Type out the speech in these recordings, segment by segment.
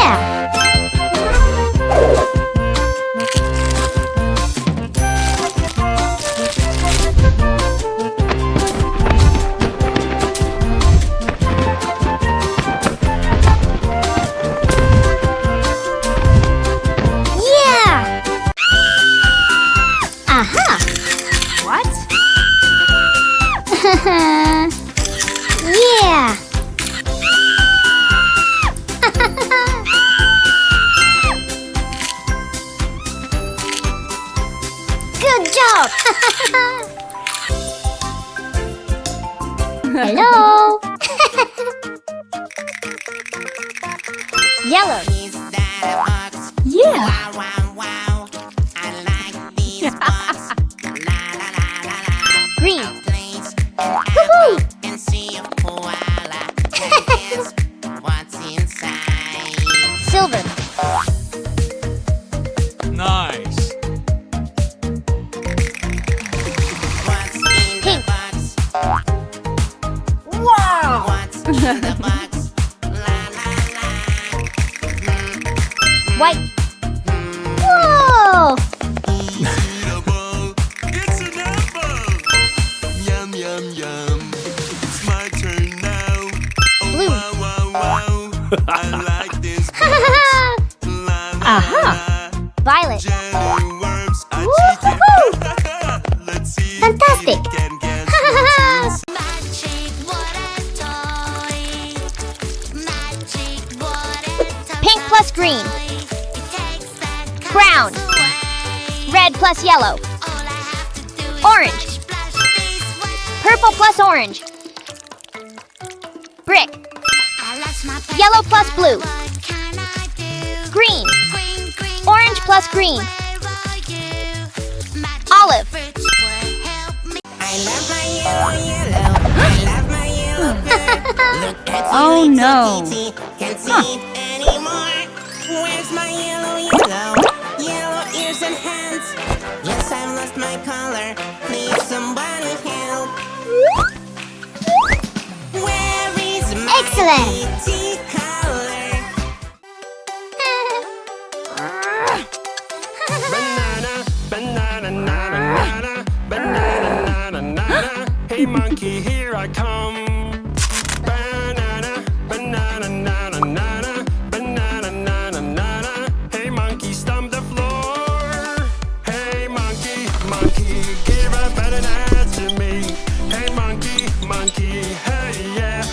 Yeah! Yeah! Aha! What? Yeah! Good job! Hello! Yellow. Yeah. Green. Woohoo! Silver. Nice. Pink. Wow. White. Whoa! It's an apple. Yum, yum, yum. It's my turn now. Oh, Blue. wow, wow, wow. I like this. La, la, Aha. la. Violet. Jelly worms are Woo-hoo-hoo. cheating. Let's see Fantastic. if you can guess what's inside. Pink plus green. Brown. Red plus yellow. Orange. Purple plus orange. Brick. Yellow plus blue. Green. Orange plus green. Olive. Oh no. Where's my yellow? Yellow ears and hands. Yes, I've lost my color. Please, somebody help. Where is my Excellent. pretty color? Banana, banana, nana, banana, banana, nana. Hey monkey, here I come. Banana, banana, nana, nana, banana, nana, nana. Hey monkey, stomp the floor. Hey monkey, monkey, give a banana to me. Hey monkey, monkey, hey yeah.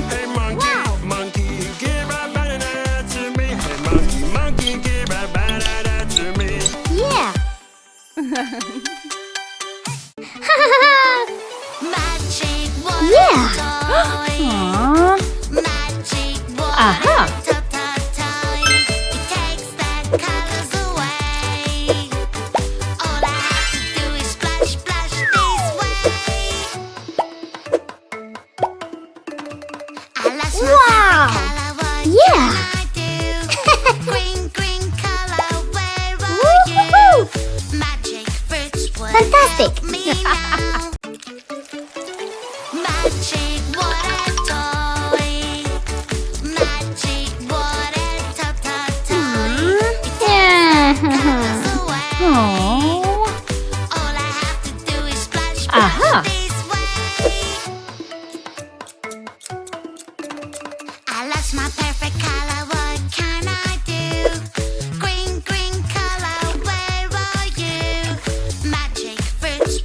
Hey monkey, monkey, give a banana to me. Hey monkey, monkey, give a banana to me. Yeah. Yeah. Aww. Aha. Wow. Yeah. Woo-hoo-hoo. Fantastic. Aww. Aha. I lost my perfect color, what can I do? Green, green color, where are you? Magic fruits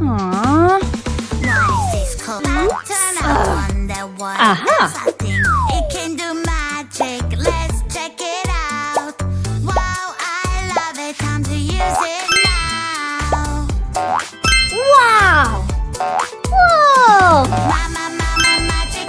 Aww. What is this called? Turn I wonder what Aha. I think it can do magic. Let's check it out. Wow, I love it. Time to use it now. Wow! Whoa! Mama, mama, magic.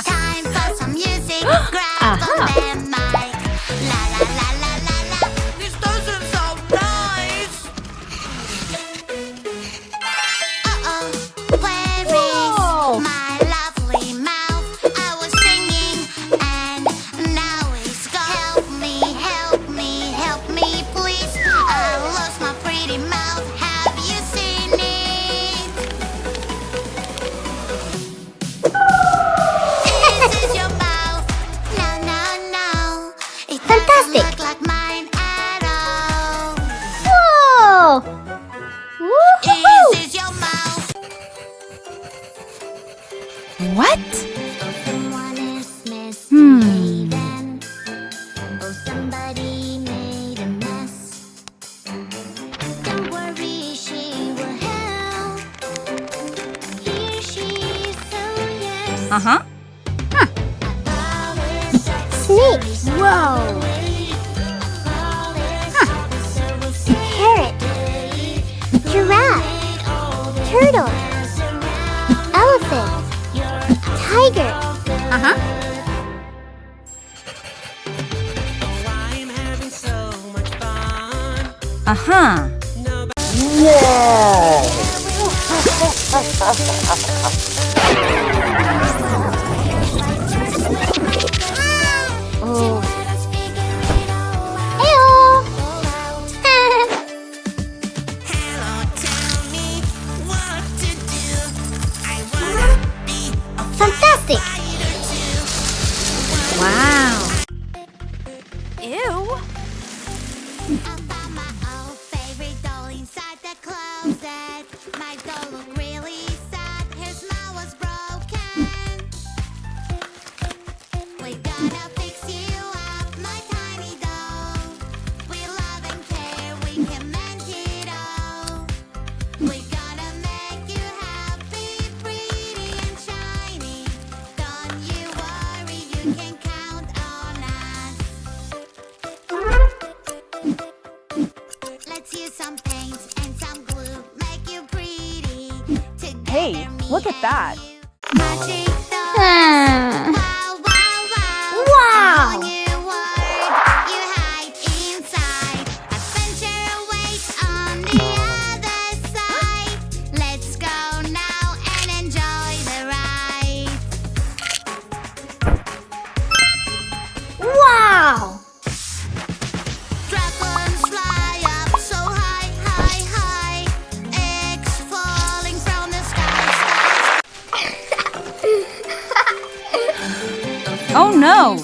Time for some music. Grab on the mic. La la la la la la. This doesn't sound nice. Uh-oh, where Whoa. is my lovely mouth? I was singing and now it's gone. Help me, help me, help me, please. I lost my pretty mouth. Have you seen it? This is your mouth. No, no, no. It doesn't Fantastic. look like mine at all. Whoa! Woohoo! This is your mouth. What? Someone is misbehaving. Oh, somebody made a mess. Don't worry, she will help. Here she is, so yes. Uh-huh. Snakes! Whoa! Parrot! Giraffe! Turtle! Elephant! Tiger! Uh-huh. I'm having so much fun. Uh-huh. Oh. Hello, tell me what to do. I wanna be a Fantastic! fighter too. Wow. I found my old favorite doll inside the closet. My doll looked really sad. Her smile was broken. We gotta fix you up, my tiny doll. We love and care, we can mend it all. We gotta make you happy, pretty and shiny. Don't you worry, you can count on us. Let's use some paint and some glue, make you pretty. Together, Hey, look at that. Magic doll. Ah. Wow, wow, wow. Wow. A new world you hide inside. Adventure awaits on the other side. Let's go now and enjoy the ride. Wow! Dragons fly up so high, high, high. Eggs falling from the sky, sky. Oh no.